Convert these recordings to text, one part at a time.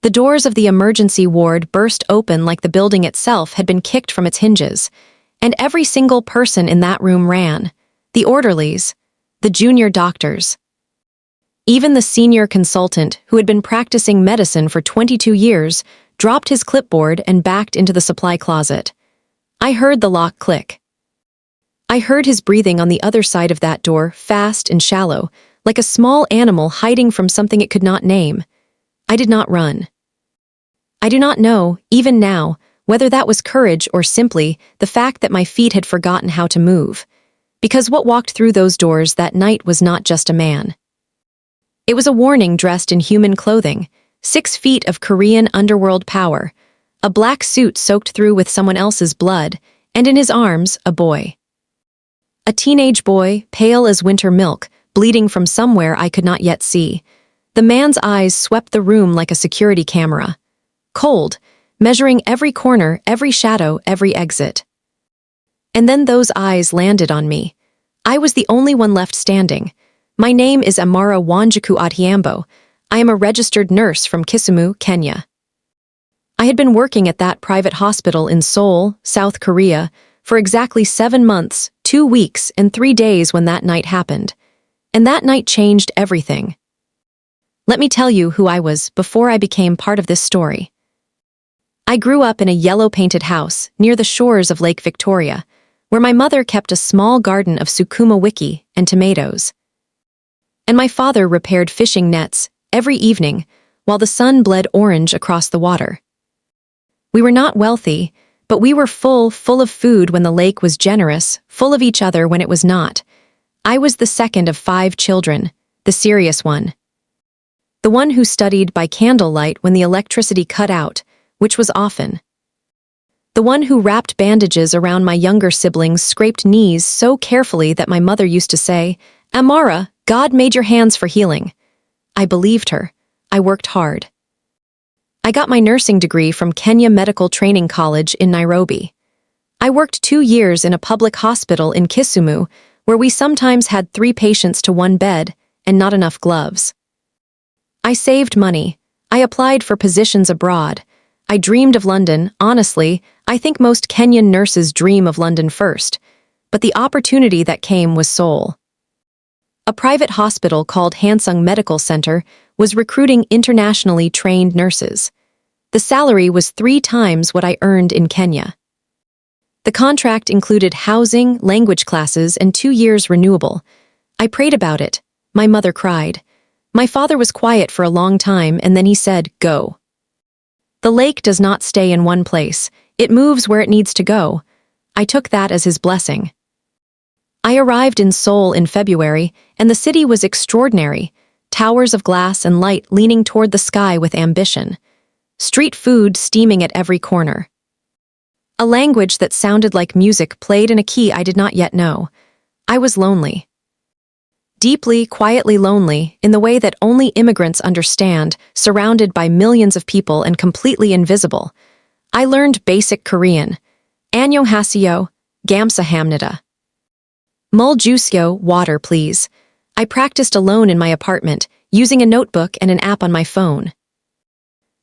The doors of the emergency ward burst open like the building itself had been kicked from its hinges, and every single person in that room ran. The orderlies, the junior doctors, even the senior consultant, who had been practicing medicine for 22 years, dropped his clipboard and backed into the supply closet. I heard the lock click. I heard his breathing on the other side of that door, fast and shallow, like a small animal hiding from something it could not name. I did not run. I do not know, even now, whether that was courage or simply the fact that my feet had forgotten how to move. Because what walked through those doors that night was not just a man. It was a warning dressed in human clothing, 6 feet of Korean underworld power, a black suit soaked through with someone else's blood, and in his arms, a boy. A teenage boy, pale as winter milk, bleeding from somewhere I could not yet see. The man's eyes swept the room like a security camera. Cold, measuring every corner, every shadow, every exit. And then those eyes landed on me. I was the only one left standing. My name is Amara Wanjiku Odhiambo. I am a registered nurse from Kisumu, Kenya. I had been working at that private hospital in Seoul, South Korea, for exactly 7 months, 2 weeks, and 3 days when that night happened. And that night changed everything. Let me tell you who I was before I became part of this story. I grew up in a yellow-painted house near the shores of Lake Victoria, where my mother kept a small garden of sukuma wiki and tomatoes. And my father repaired fishing nets every evening while the sun bled orange across the water. We were not wealthy, but we were full of food when the lake was generous, full of each other when it was not. I was the second of 5 children, the serious one. The one who studied by candlelight when the electricity cut out, which was often. The one who wrapped bandages around my younger siblings' scraped knees so carefully that my mother used to say, "Amara, God made your hands for healing." I believed her. I worked hard. I got my nursing degree from Kenya Medical Training College in Nairobi. I worked 2 years in a public hospital in Kisumu, where we sometimes had 3 patients to 1 bed and not enough gloves. I saved money. I applied for positions abroad. I dreamed of London. Honestly, I think most Kenyan nurses dream of London first, but the opportunity that came was Seoul. A private hospital called Hansung Medical Center was recruiting internationally trained nurses. The salary was 3 times what I earned in Kenya. The contract included housing, language classes, and 2 years renewable. I prayed about it. My mother cried. My father was quiet for a long time, and then he said, "Go." The lake does not stay in one place. It moves where it needs to go. I took that as his blessing. I arrived in Seoul in February, and the city was extraordinary. Towers of glass and light leaning toward the sky with ambition. Street food steaming at every corner. A language that sounded like music played in a key I did not yet know. I was lonely. Deeply, quietly lonely, in the way that only immigrants understand, surrounded by millions of people and completely invisible. I learned basic Korean. Annyeonghaseyo, gamsahamnida. Muljuseo, water please. I practiced alone in my apartment, using a notebook and an app on my phone.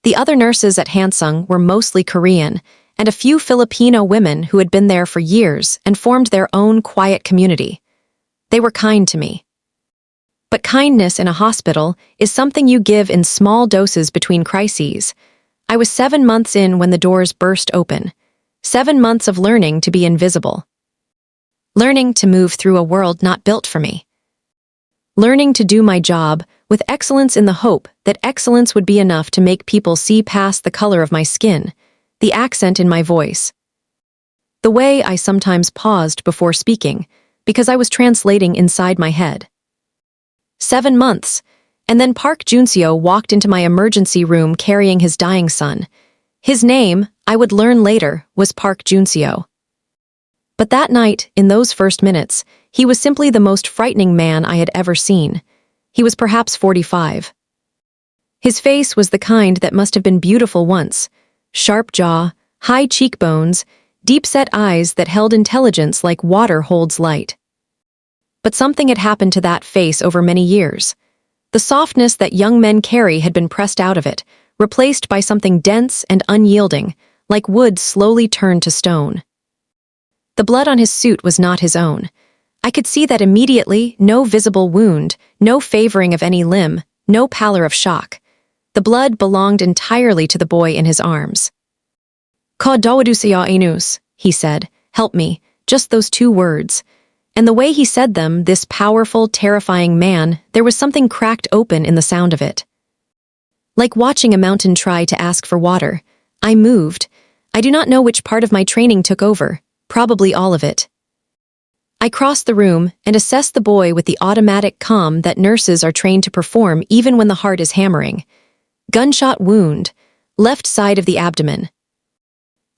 The other nurses at Hansung were mostly Korean, and a few Filipino women who had been there for years and formed their own quiet community. They were kind to me. But kindness in a hospital is something you give in small doses between crises. I was 7 months in when the doors burst open. 7 months of learning to be invisible. Learning to move through a world not built for me. Learning to do my job with excellence in the hope that excellence would be enough to make people see past the color of my skin, the accent in my voice. The way I sometimes paused before speaking, because I was translating inside my head. 7 months, and then Park Joonseo walked into my emergency room carrying his dying son. His name, I would learn later, was Park Joonseo. But that night, in those first minutes, he was simply the most frightening man I had ever seen. He was perhaps 45. His face was the kind that must have been beautiful once. Sharp jaw, high cheekbones, deep-set eyes that held intelligence like water holds light. But something had happened to that face over many years. The softness that young men carry had been pressed out of it, replaced by something dense and unyielding, like wood slowly turned to stone. The blood on his suit was not his own. I could see that immediately, no visible wound, no favoring of any limb, no pallor of shock. The blood belonged entirely to the boy in his arms. Ka dawadusiya enus, he said, help me, just those 2 words. And the way he said them, this powerful, terrifying man, there was something cracked open in the sound of it. Like watching a mountain try to ask for water, I moved. I do not know which part of my training took over, probably all of it. I crossed the room and assessed the boy with the automatic calm that nurses are trained to perform even when the heart is hammering. Gunshot wound, left side of the abdomen.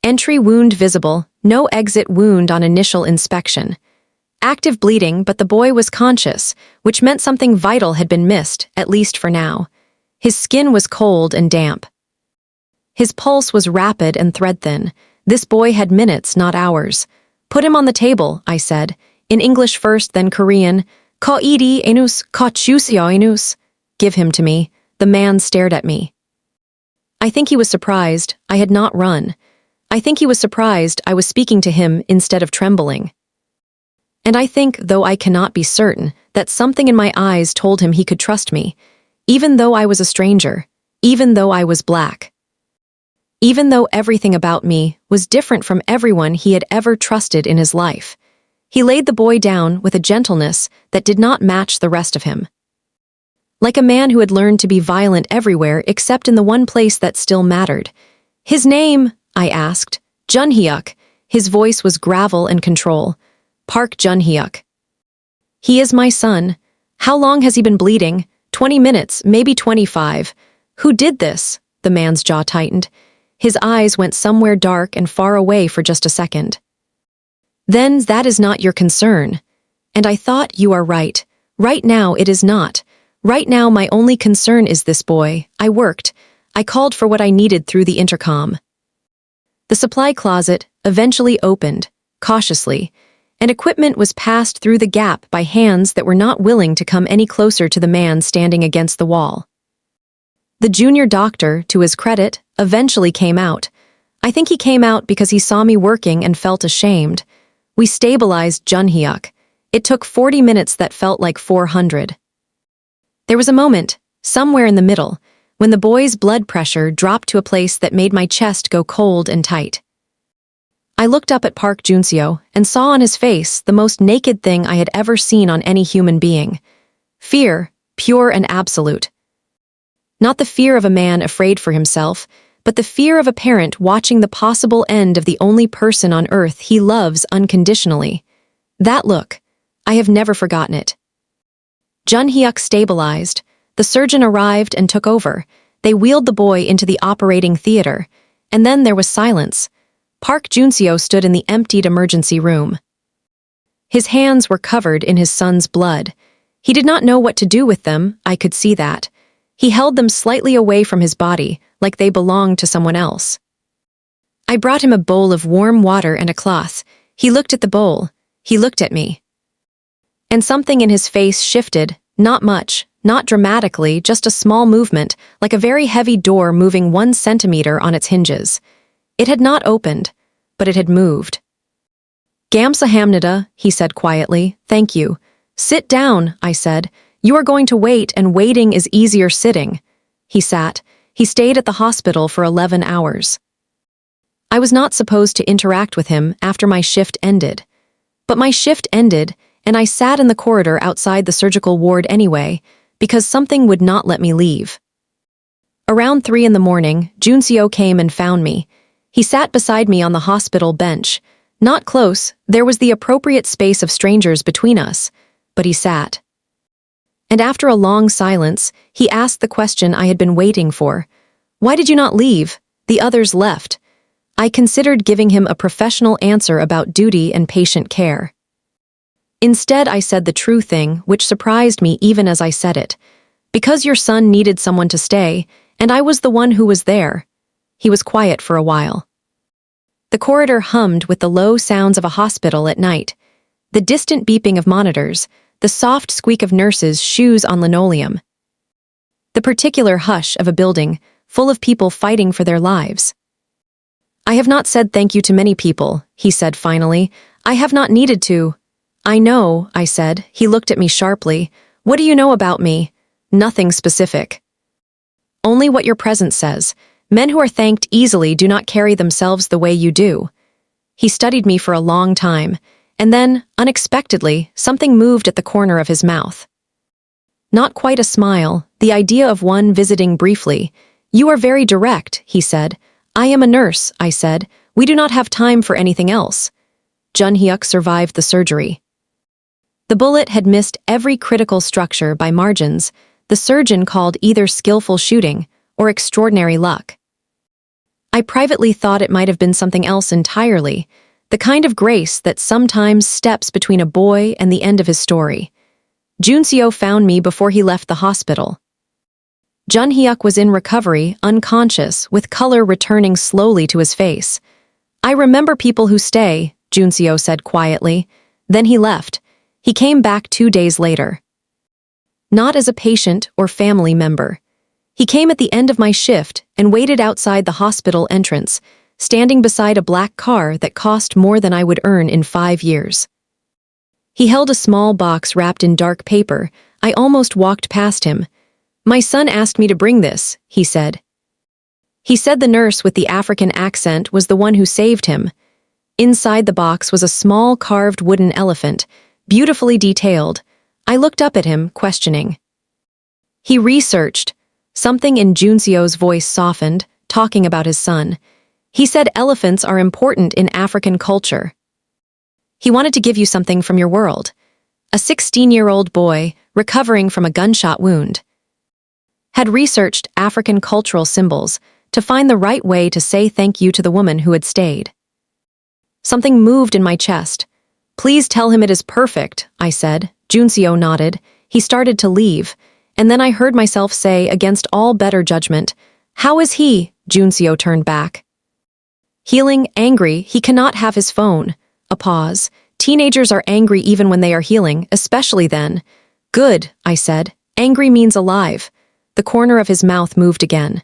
Entry wound visible, no exit wound on initial inspection. Active bleeding, but the boy was conscious, which meant something vital had been missed, at least for now. His skin was cold and damp. His pulse was rapid and thread-thin. This boy had minutes, not hours. Put him on the table, I said. In English first, then Korean. Ka idi enus, ka chusya enus. Give him to me. The man stared at me. I think he was surprised. I had not run. I think he was surprised I was speaking to him instead of trembling. And I think, though I cannot be certain, that something in my eyes told him he could trust me, even though I was a stranger, even though I was black. Even though everything about me was different from everyone he had ever trusted in his life. He laid the boy down with a gentleness that did not match the rest of him. Like a man who had learned to be violent everywhere except in the one place that still mattered. His name, I asked. Junhyuk. His voice was gravel and control. Park Joonseo. He is my son. How long has he been bleeding? 20 minutes, maybe 25. Who did this? The man's jaw tightened. His eyes went somewhere dark and far away for just a second. Then that is not your concern. And I thought, you are right. Right now it is not. Right now my only concern is this boy. I worked. I called for what I needed through the intercom. The supply closet eventually opened, cautiously, and equipment was passed through the gap by hands that were not willing to come any closer to the man standing against the wall. The junior doctor, to his credit, eventually came out. I think he came out because he saw me working and felt ashamed. We stabilized Junhyuk. It took 40 minutes that felt like 400. There was a moment, somewhere in the middle, when the boy's blood pressure dropped to a place that made my chest go cold and tight. I looked up at Park Joonseo and saw on his face the most naked thing I had ever seen on any human being. Fear, pure and absolute. Not the fear of a man afraid for himself, but the fear of a parent watching the possible end of the only person on earth he loves unconditionally. That look, I have never forgotten it. Junhyuk stabilized. The surgeon arrived and took over. They wheeled the boy into the operating theater, and then there was silence. Park Joonseo stood in the emptied emergency room. His hands were covered in his son's blood. He did not know what to do with them, I could see that. He held them slightly away from his body, like they belonged to someone else. I brought him a bowl of warm water and a cloth. He looked at the bowl. He looked at me. And something in his face shifted, not much, not dramatically, just a small movement, like a very heavy door moving 1 centimeter on its hinges. It had not opened, but it had moved. Gamsahamnida, he said quietly, thank you. Sit down, I said. You are going to wait, and waiting is easier sitting. He sat. He stayed at the hospital for 11 hours. I was not supposed to interact with him after my shift ended. But my shift ended, and I sat in the corridor outside the surgical ward anyway, because something would not let me leave. Around 3 in the morning, Joonseo came and found me. He sat beside me on the hospital bench. Not close, there was the appropriate space of strangers between us, but he sat. And after a long silence, he asked the question I had been waiting for. Why did you not leave? The others left. I considered giving him a professional answer about duty and patient care. Instead, I said the true thing, which surprised me even as I said it. Because your son needed someone to stay, and I was the one who was there. He was quiet for a while. The corridor hummed with the low sounds of a hospital at night, the distant beeping of monitors, the soft squeak of nurses' shoes on linoleum. The particular hush of a building full of people fighting for their lives. "I have not said thank you to many people," he said finally. "I have not needed to." "I know," I said. He looked at me sharply. "What do you know about me?" "Nothing specific. Only what your presence says. Men who are thanked easily do not carry themselves the way you do." He studied me for a long time, and then, unexpectedly, something moved at the corner of his mouth. Not quite a smile, the idea of one visiting briefly. "You are very direct," he said. "I am a nurse," I said. "We do not have time for anything else." Junhyuk survived the surgery. The bullet had missed every critical structure by margins. The surgeon called either skillful shooting or extraordinary luck. I privately thought it might have been something else entirely, the kind of grace that sometimes steps between a boy and the end of his story. Joonseo found me before he left the hospital. Junhyuk was in recovery, unconscious, with color returning slowly to his face. "I remember people who stay," Joonseo said quietly. Then he left. He came back 2 days later. Not as a patient or family member. He came at the end of my shift and waited outside the hospital entrance, standing beside a black car that cost more than I would earn in 5 years. He held a small box wrapped in dark paper. I almost walked past him. "My son asked me to bring this," he said. He said the nurse with the African accent was the one who saved him. Inside the box was a small carved wooden elephant, beautifully detailed. I looked up at him, questioning. He researched. Something in Joonseo's voice softened, talking about his son. He said elephants are important in African culture. He wanted to give you something from your world. A 16-year-old boy, recovering from a gunshot wound, had researched African cultural symbols to find the right way to say thank you to the woman who had stayed. Something moved in my chest. "Please tell him it is perfect," I said. Joonseo nodded. He started to leave, and then I heard myself say, against all better judgment, "How is he?" Joonseo turned back. "Healing, angry, he cannot have his phone." A pause. "Teenagers are angry even when they are healing, especially then." "Good," I said. "Angry means alive." The corner of his mouth moved again.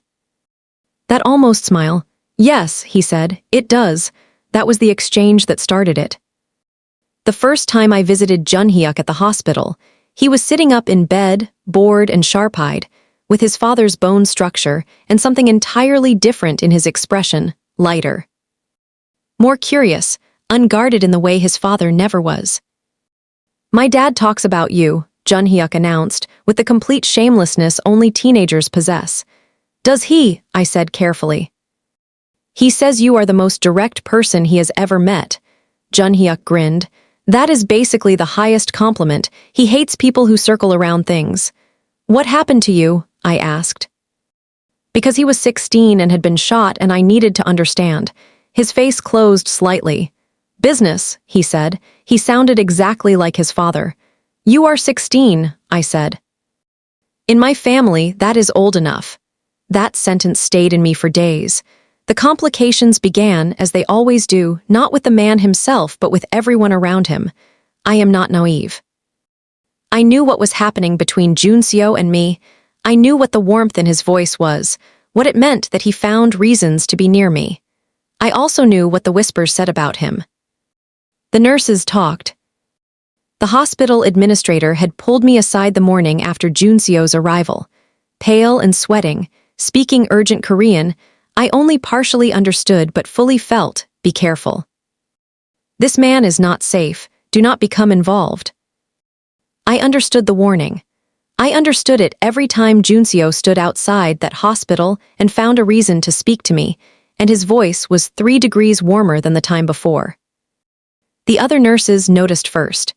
That almost smile. "Yes," he said, "it does." That was the exchange that started it. The first time I visited Junhyuk at the hospital, he was sitting up in bed, bored and sharp-eyed, with his father's bone structure and something entirely different in his expression, lighter. More curious, unguarded in the way his father never was. "My dad talks about you," Junhyuk announced, with the complete shamelessness only teenagers possess. "Does he?" I said carefully. "He says you are the most direct person he has ever met." Junhyuk grinned. "That is basically the highest compliment. He hates people who circle around things." "What happened to you?" I asked. Because he was 16 and had been shot and I needed to understand. His face closed slightly. "Business," he said. He sounded exactly like his father. "You are 16, I said. "In my family, that is old enough." That sentence stayed in me for days. The complications began, as they always do, not with the man himself but with everyone around him. I am not naive. I knew what was happening between Joonseo and me. I knew what the warmth in his voice was, what it meant that he found reasons to be near me. I also knew what the whispers said about him. The nurses talked. The hospital administrator had pulled me aside the morning after Joonseo's arrival. Pale and sweating, speaking urgent Korean, I only partially understood but fully felt, "Be careful. This man is not safe. Do not become involved." I understood the warning. I understood it every time Joonseo stood outside that hospital and found a reason to speak to me, and his voice was 3 degrees warmer than the time before. The other nurses noticed first.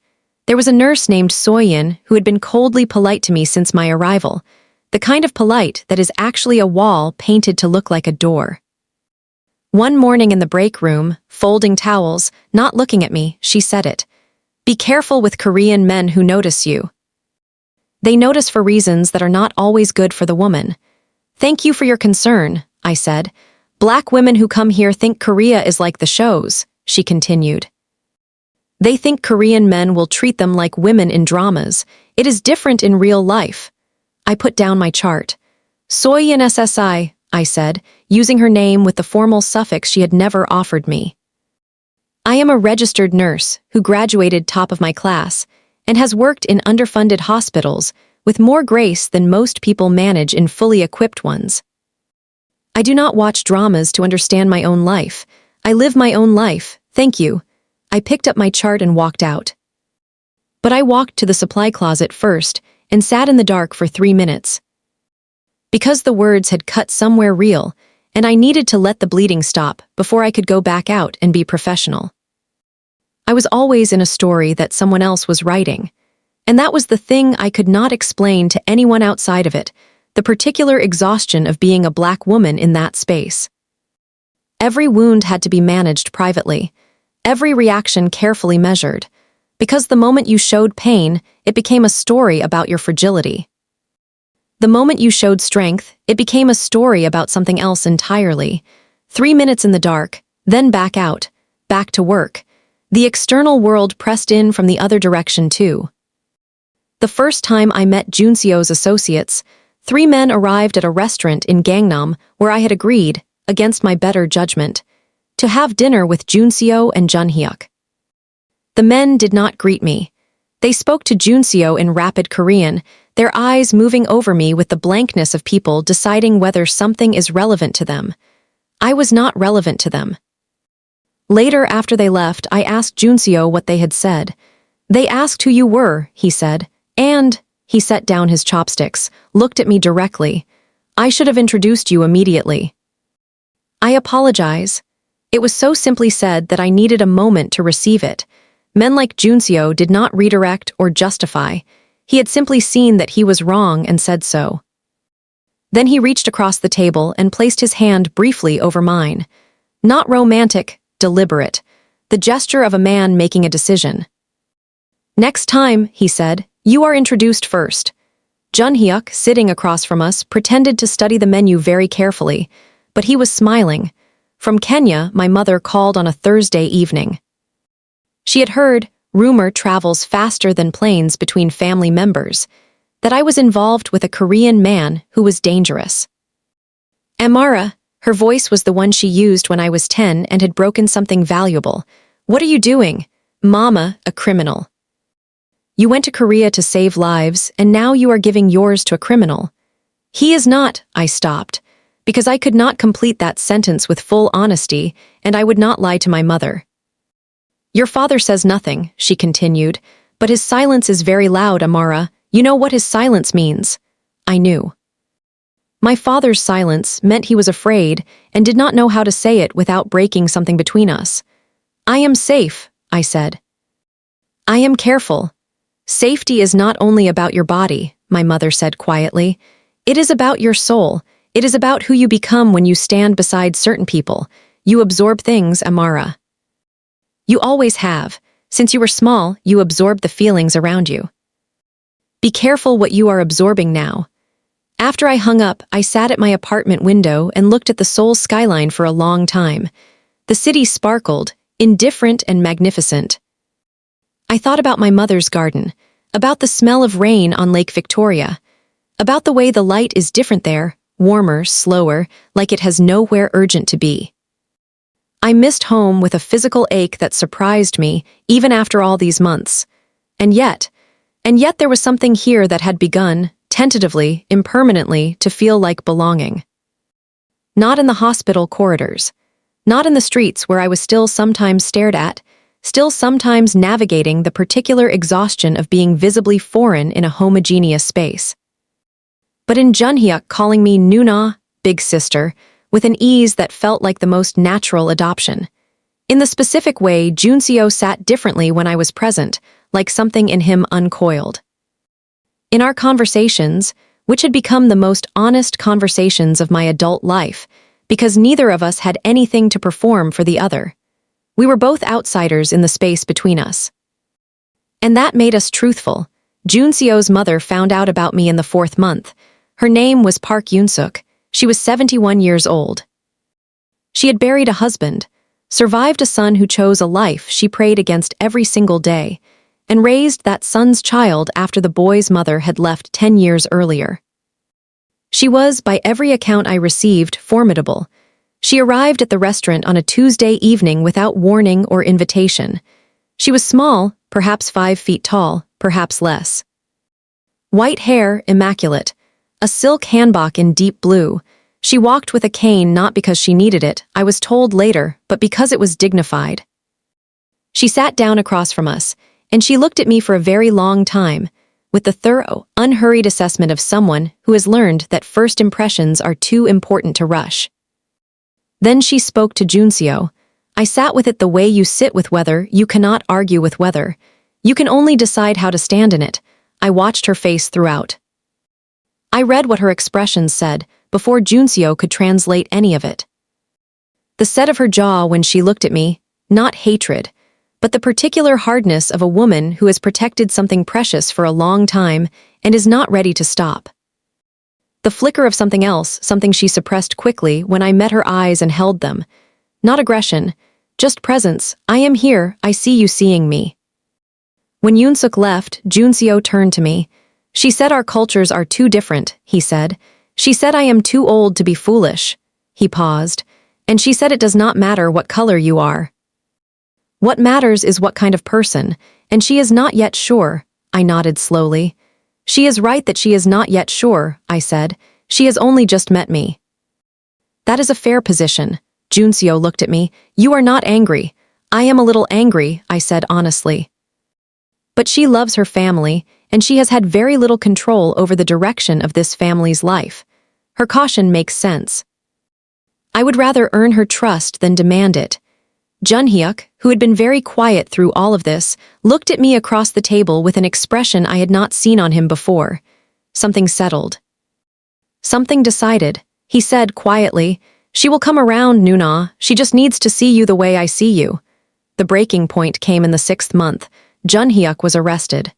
There was a nurse named Soyeon who had been coldly polite to me since my arrival, the kind of polite that is actually a wall painted to look like a door. One morning in the break room, folding towels, not looking at me, she said it. "Be careful with Korean men who notice you. They notice for reasons that are not always good for the woman." "Thank you for your concern," I said. "Black women who come here think Korea is like the shows," she continued. "They think Korean men will treat them like women in dramas. It is different in real life." I put down my chart. "Soyeon SSI," I said, using her name with the formal suffix she had never offered me. I am a registered nurse who graduated top of my class and has worked in underfunded hospitals with more grace than most people manage in fully equipped ones. I do not watch dramas to understand my own life. I live my own life, thank you. I picked up my chart and walked out. But I walked to the supply closet first and sat in the dark for 3 minutes. Because the words had cut somewhere real, and I needed to let the bleeding stop before I could go back out and be professional. I was always in a story that someone else was writing, and that was the thing I could not explain to anyone outside of it, the particular exhaustion of being a Black woman in that space. Every wound had to be managed privately, every reaction carefully measured, because the moment you showed pain, it became a story about your fragility. The moment you showed strength, it became a story about something else entirely. 3 minutes in the dark, then back out, back to work. The external world pressed in from the other direction too. The first time I met Joonseo's associates, 3 men arrived at a restaurant in Gangnam where I had agreed, against my better judgment, to have dinner with Joonseo and Junhyuk. The men did not greet me. They spoke to Joonseo in rapid Korean, their eyes moving over me with the blankness of people deciding whether something is relevant to them. I was not relevant to them. Later, after they left, I asked Joonseo what they had said. They asked who you were, he said, and, he set down his chopsticks, looked at me directly. I should have introduced you immediately. I apologize. It was so simply said that I needed a moment to receive it. Men like Joonseo did not redirect or justify. He had simply seen that he was wrong and said so. Then he reached across the table and placed his hand briefly over mine. Not romantic, deliberate. The gesture of a man making a decision. Next time, he said, you are introduced first. Junhyuk, sitting across from us, pretended to study the menu very carefully, but he was smiling. From Kenya, my mother called on a Thursday evening. She had heard, rumor travels faster than planes between family members, that I was involved with a Korean man who was dangerous. Amara, her voice was the one she used when I was 10 and had broken something valuable. What are you doing? Mama, a criminal. You went to Korea to save lives, and now you are giving yours to a criminal. He is not, I stopped, because I could not complete that sentence with full honesty, and I would not lie to my mother. Your father says nothing, she continued, but his silence is very loud, Amara. You know what his silence means. I knew. My father's silence meant he was afraid and did not know how to say it without breaking something between us. I am safe, I said. I am careful. Safety is not only about your body, my mother said quietly. It is about your soul. It is about who you become when you stand beside certain people. You absorb things, Amara. You always have. Since you were small, you absorbed the feelings around you. Be careful what you are absorbing now. After I hung up, I sat at my apartment window and looked at the Seoul skyline for a long time. The city sparkled, indifferent and magnificent. I thought about my mother's garden, about the smell of rain on Lake Victoria, about the way the light is different there, warmer, slower, like it has nowhere urgent to be. I missed home with a physical ache that surprised me, even after all these months. And yet there was something here that had begun, tentatively, impermanently, to feel like belonging. Not in the hospital corridors. Not in the streets where I was still sometimes stared at, still sometimes navigating the particular exhaustion of being visibly foreign in a homogeneous space. But in Junhyuk calling me Nuna, big sister, with an ease that felt like the most natural adoption. In the specific way, Joonseo sat differently when I was present, like something in him uncoiled. In our conversations, which had become the most honest conversations of my adult life, because neither of us had anything to perform for the other. We were both outsiders in the space between us. And that made us truthful. Joonseo's mother found out about me in the 4th month. Her name was Park Joonseo. She was 71 years old. She had buried a husband, survived a son who chose a life she prayed against every single day, and raised that son's child after the boy's mother had left 10 years earlier. She was, by every account I received, formidable. She arrived at the restaurant on a Tuesday evening without warning or invitation. She was small, perhaps 5 feet tall, perhaps less. White hair, immaculate. A silk hanbok in deep blue. She walked with a cane not because she needed it, I was told later, but because it was dignified. She sat down across from us, and she looked at me for a very long time, with the thorough, unhurried assessment of someone who has learned that first impressions are too important to rush. Then she spoke to Joonseo. I sat with it the way you sit with weather. You cannot argue with weather. You can only decide how to stand in it. I watched her face throughout. I read what her expressions said, before Joonseo could translate any of it. The set of her jaw when she looked at me, not hatred, but the particular hardness of a woman who has protected something precious for a long time and is not ready to stop. The flicker of something else, something she suppressed quickly when I met her eyes and held them. Not aggression, just presence. I am here, I see you seeing me. When Yoon-suk left, Joonseo turned to me. She said our cultures are too different, he said. She said I am too old to be foolish. He paused. And she said it does not matter what color you are. What matters is what kind of person, and she is not yet sure, I nodded slowly. She is right that she is not yet sure, I said. She has only just met me. That is a fair position. Joonseo looked at me. You are not angry. I am a little angry, I said honestly. But she loves her family, and she has had very little control over the direction of this family's life. Her caution makes sense. I would rather earn her trust than demand it. Junhyuk, who had been very quiet through all of this, looked at me across the table with an expression I had not seen on him before. Something settled. Something decided. He said quietly, "She will come around, Nuna. She just needs to see you the way I see you." The breaking point came in the 6th month. Junhyuk was arrested.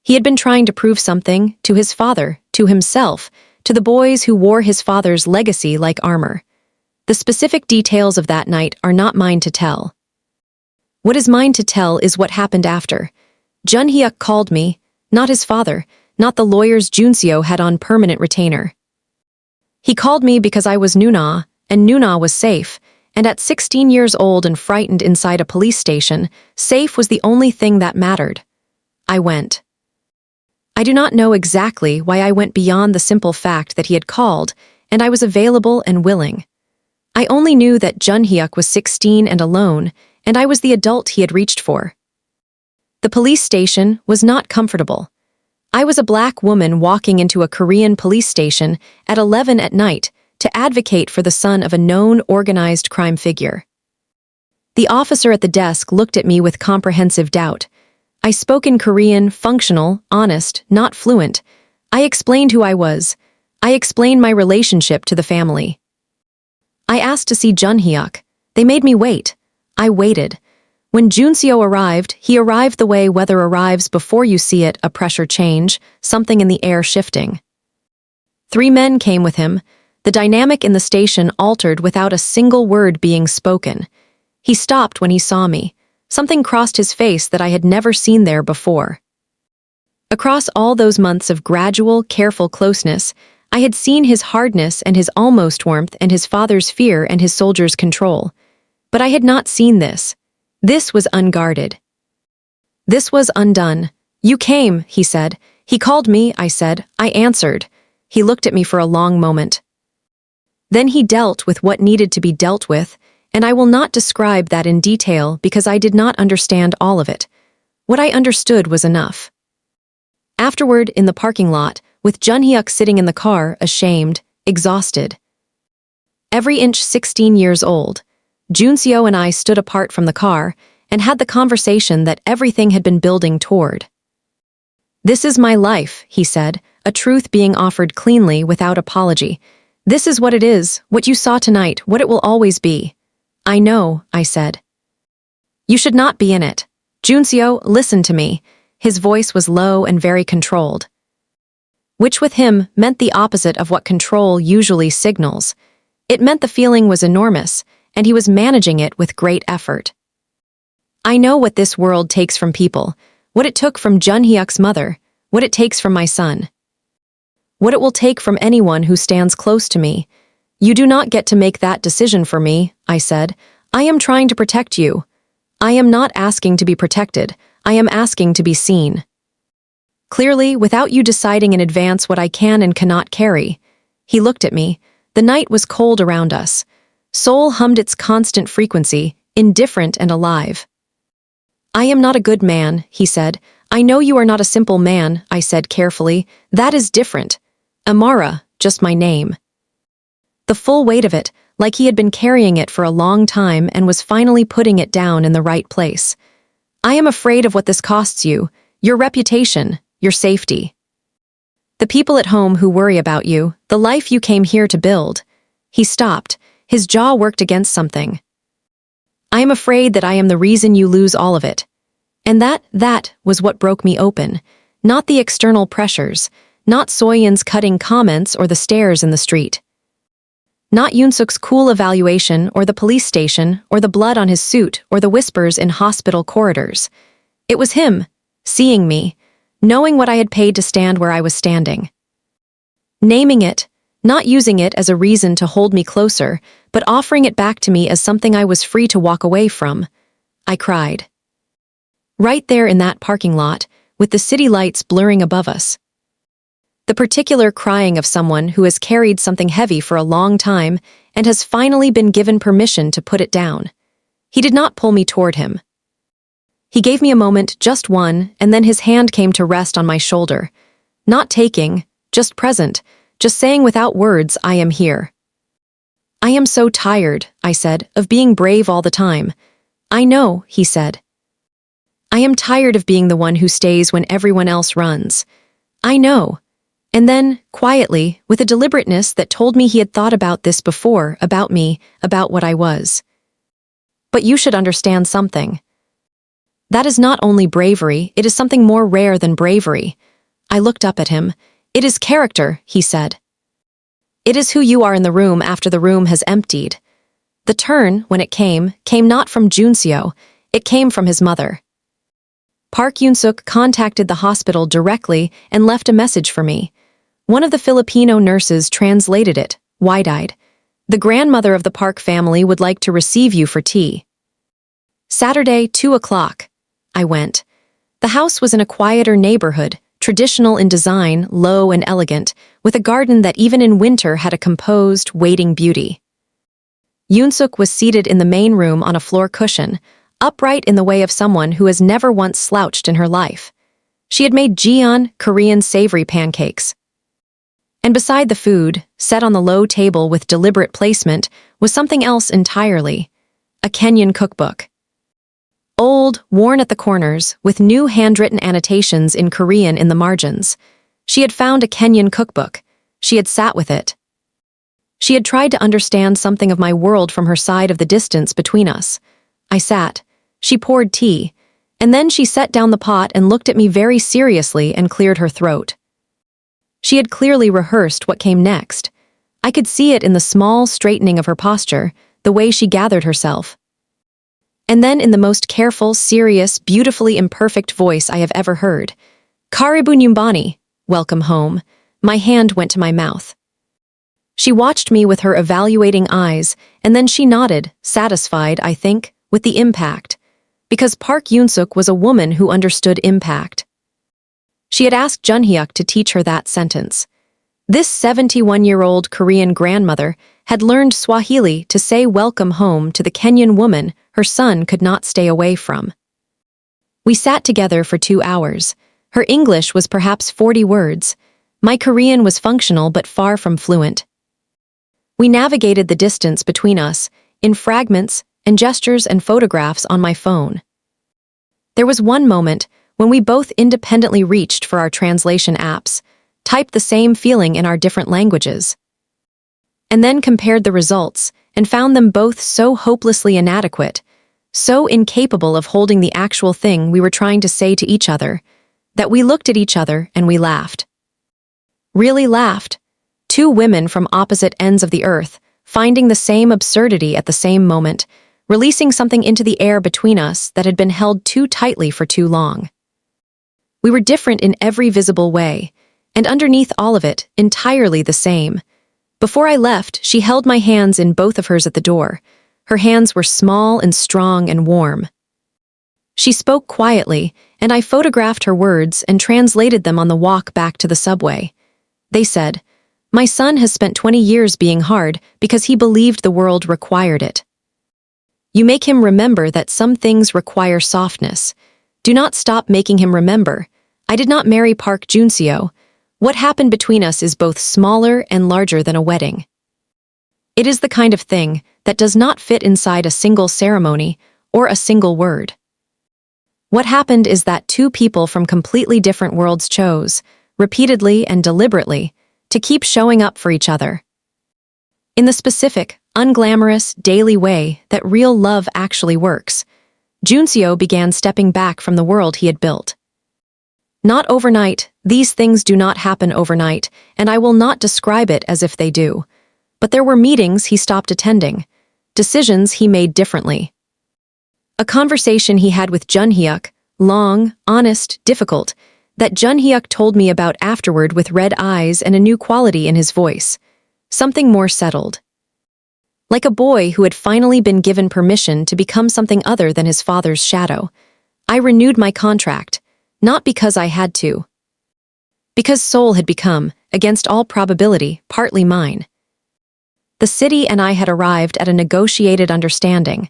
He had been trying to prove something to his father, to himself, to the boys who wore his father's legacy like armor. The specific details of that night are not mine to tell. What is mine to tell is what happened after. Junhyuk called me, not his father, not the lawyers Joonseo had on permanent retainer. He called me because I was Nuna, and Nuna was safe, and at 16 years old and frightened inside a police station, safe was the only thing that mattered. I went. I do not know exactly why I went beyond the simple fact that he had called, and I was available and willing. I only knew that Junhyuk was 16 and alone, and I was the adult he had reached for. The police station was not comfortable. I was a black woman walking into a Korean police station at 11 at night to advocate for the son of a known organized crime figure. The officer at the desk looked at me with comprehensive doubt. I spoke in Korean, functional, honest, not fluent. I explained who I was. I explained my relationship to the family. I asked to see Junhyuk. They made me wait. I waited. When Joonseo arrived, he arrived the way weather arrives before you see it, a pressure change, something in the air shifting. 3 men came with him. The dynamic in the station altered without a single word being spoken. He stopped when he saw me. Something crossed his face that I had never seen there before. Across all those months of gradual, careful closeness, I had seen his hardness and his almost warmth and his father's fear and his soldier's control. But I had not seen this. This was unguarded. This was undone. "You came," he said. "He called me," I said. I answered. He looked at me for a long moment. Then he dealt with what needed to be dealt with, and I will not describe that in detail because I did not understand all of it. What I understood was enough. Afterward, in the parking lot, with Junhyuk sitting in the car, ashamed, exhausted. Every inch 16 years old, Joonseo and I stood apart from the car and had the conversation that everything had been building toward. "This is my life," he said, a truth being offered cleanly without apology. "This is what it is, what you saw tonight, what it will always be." "I know," I said. "You should not be in it. Joonseo, listen to me." His voice was low and very controlled. Which with him meant the opposite of what control usually signals. It meant the feeling was enormous, and he was managing it with great effort. "I know what this world takes from people, what it took from Junhyuk's mother, what it takes from my son. what it will take from anyone who stands close to me. You do not get to make that decision for me, I said. I am trying to protect you. I am not asking to be protected. I am asking to be seen. Clearly, without you deciding in advance what I can and cannot carry. He looked at me. The night was cold around us. Seoul hummed its constant frequency, indifferent and alive. I am not a good man, he said. I know you are not a simple man, I said carefully. That is different. Amara, just my name. The full weight of it, like he had been carrying it for a long time and was finally putting it down in the right place. I am afraid of what this costs you, your reputation, your safety. The people at home who worry about you, the life you came here to build. He stopped. His jaw worked against something. I am afraid that I am the reason you lose all of it. And that was what broke me open. Not the external pressures, not Soyeon's cutting comments or the stares in the street. Not Yoonsuk's cool evaluation or the police station or the blood on his suit or the whispers in hospital corridors. It was him, seeing me, knowing what I had paid to stand where I was standing. Naming it, not using it as a reason to hold me closer, but offering it back to me as something I was free to walk away from. I cried. Right there in that parking lot, with the city lights blurring above us. The particular crying of someone who has carried something heavy for a long time and has finally been given permission to put it down. He did not pull me toward him. He gave me a moment, just one, and then his hand came to rest on my shoulder. Not taking, just present, just saying without words, I am here. I am so tired, I said, of being brave all the time. I know, he said. I am tired of being the one who stays when everyone else runs. I know. And then, quietly, with a deliberateness that told me he had thought about this before, about me, about what I was. But you should understand something. That is not only bravery, it is something more rare than bravery. I looked up at him. It is character, he said. It is who you are in the room after the room has emptied. The turn, when it came not from Joonseo, it came from his mother. Park Joonseo contacted the hospital directly and left a message for me. One of the Filipino nurses translated it, wide-eyed. The grandmother of the Park family would like to receive you for tea. Saturday, 2 o'clock. I went. The house was in a quieter neighborhood, traditional in design, low and elegant, with a garden that even in winter had a composed, waiting beauty. Yoonsuk was seated in the main room on a floor cushion, upright in the way of someone who has never once slouched in her life. She had made jeon, Korean savory pancakes. And beside the food, set on the low table with deliberate placement, was something else entirely. A Kenyan cookbook. Old, worn at the corners, with new handwritten annotations in Korean in the margins. She had found a Kenyan cookbook. She had sat with it. She had tried to understand something of my world from her side of the distance between us. I sat. She poured tea. And then she set down the pot and looked at me very seriously and cleared her throat. She had clearly rehearsed what came next. I could see it in the small straightening of her posture, the way she gathered herself. And then in the most careful, serious, beautifully imperfect voice I have ever heard. Karibu nyumbani, welcome home. My hand went to my mouth. She watched me with her evaluating eyes, and then she nodded, satisfied, I think, with the impact. Because Park Joonseo was a woman who understood impact. She had asked Junhyuk to teach her that sentence. This 71-year-old Korean grandmother had learned Swahili to say welcome home to the Kenyan woman her son could not stay away from. We sat together for 2 hours. Her English was perhaps 40 words. My Korean was functional but far from fluent. We navigated the distance between us, in fragments and gestures and photographs on my phone. There was one moment when we both independently reached for our translation apps, typed the same feeling in our different languages, and then compared the results and found them both so hopelessly inadequate, so incapable of holding the actual thing we were trying to say to each other, that we looked at each other and we laughed. Really laughed. Two women from opposite ends of the earth, finding the same absurdity at the same moment, releasing something into the air between us that had been held too tightly for too long. We were different in every visible way, And underneath all of it, entirely the same. Before I left, she held my hands in both of hers at the door. Her hands were small and strong and warm. She spoke quietly, and I photographed her words and translated them on the walk back to the subway. They said, "My son has spent 20 years being hard because he believed the world required it. You make him remember that some things require softness. Do not stop making him remember. I did not marry Park Joonseo. What happened between us is both smaller and larger than a wedding. It is the kind of thing that does not fit inside a single ceremony or a single word. What happened is that two people from completely different worlds chose, repeatedly and deliberately, to keep showing up for each other. In the specific, unglamorous, daily way that real love actually works, Joonseo began stepping back from the world he had built. Not overnight, these things do not happen overnight, and I will not describe it as if they do. But there were meetings he stopped attending, decisions he made differently. A conversation he had with Junhyuk, long, honest, difficult, that Junhyuk told me about afterward with red eyes and a new quality in his voice, something more settled. Like a boy who had finally been given permission to become something other than his father's shadow, I renewed my contract, not because I had to. Because Seoul had become, against all probability, partly mine. The city and I had arrived at a negotiated understanding.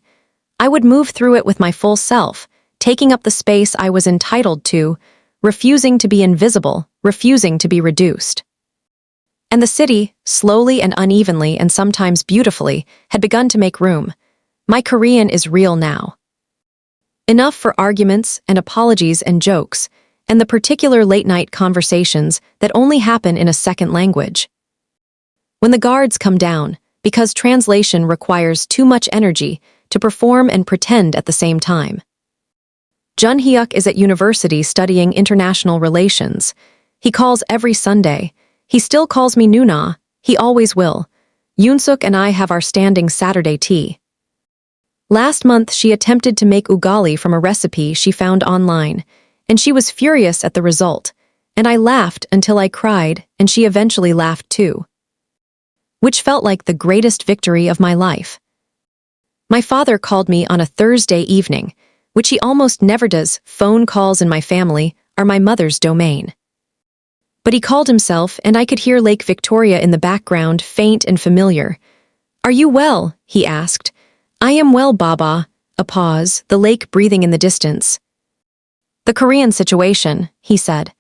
I would move through it with my full self, taking up the space I was entitled to, refusing to be invisible, refusing to be reduced. And the city, slowly and unevenly and sometimes beautifully, had begun to make room. My Korean is real now. Enough for arguments and apologies and jokes, and the particular late-night conversations that only happen in a second language. When the guards come down, because translation requires too much energy to perform and pretend at the same time. Junhyuk is at university studying international relations. He calls every Sunday. He still calls me Nuna. He always will. Yoonsuk and I have our standing Saturday tea. Last month, she attempted to make ugali from a recipe she found online, and she was furious at the result, and I laughed until I cried, and she eventually laughed too. Which felt like the greatest victory of my life. My father called me on a Thursday evening, which he almost never does. Phone calls in my family are my mother's domain. But he called himself, and I could hear Lake Victoria in the background, faint and familiar. "Are you well?" he asked. "I am well, Baba." A pause, the lake breathing in the distance. "The Korean situation," he said.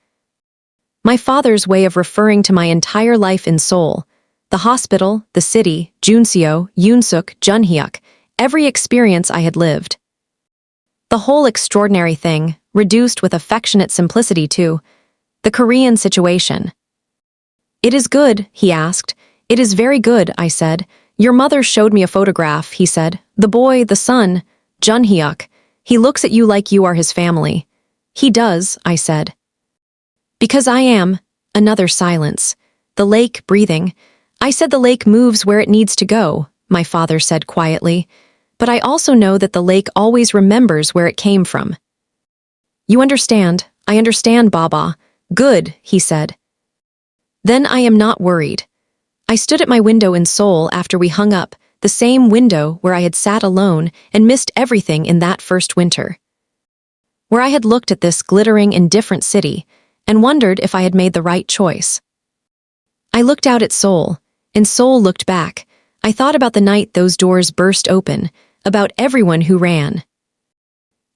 My father's way of referring to my entire life in Seoul, the hospital, the city, Joonseo, Yoonsuk, Junhyuk, every experience I had lived. The whole extraordinary thing, reduced with affectionate simplicity to the Korean situation. "It is good," he asked. "It is very good," I said. "Your mother showed me a photograph," he said. "The boy, the son, Junhyuk. He looks at you like you are his family." "He does," I said. "Because I am." Another silence. The lake breathing. "I said the lake moves where it needs to go," my father said quietly. "But I also know that the lake always remembers where it came from." "You understand. I understand, Baba." "Good," he said. "Then I am not worried." I stood at my window in Seoul after we hung up, the same window where I had sat alone and missed everything in that first winter. Where I had looked at this glittering, indifferent city and wondered if I had made the right choice. I looked out at Seoul, and Seoul looked back. I thought about the night those doors burst open, about everyone who ran.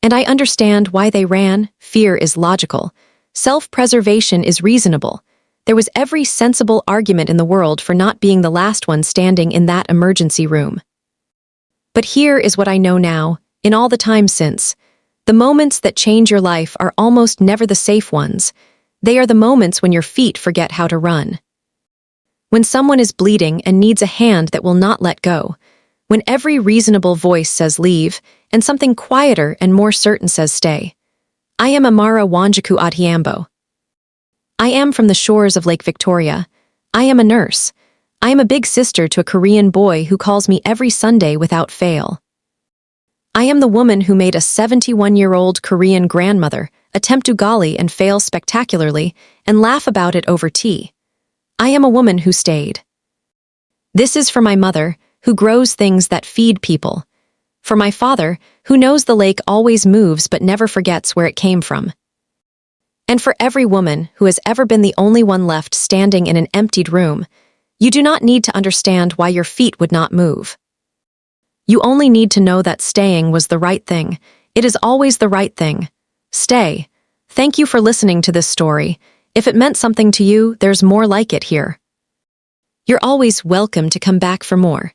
And I understand why they ran. Fear is logical. Self-preservation is reasonable. There was every sensible argument in the world for not being the last one standing in that emergency room. But here is what I know now, in all the time since. The moments that change your life are almost never the safe ones. They are the moments when your feet forget how to run. When someone is bleeding and needs a hand that will not let go. When every reasonable voice says leave, and something quieter and more certain says stay. I am Amara Wanjiku Odhiambo. I am from the shores of Lake Victoria. I am a nurse. I am a big sister to a Korean boy who calls me every Sunday without fail. I am the woman who made a 71-year-old Korean grandmother, attempt ugali and fail spectacularly, and laugh about it over tea. I am a woman who stayed. This is for my mother, who grows things that feed people. For my father, who knows the lake always moves but never forgets where it came from. And for every woman who has ever been the only one left standing in an emptied room, you do not need to understand why your feet would not move. You only need to know that staying was the right thing. It is always the right thing. Stay. Thank you for listening to this story. If it meant something to you, there's more like it here. You're always welcome to come back for more.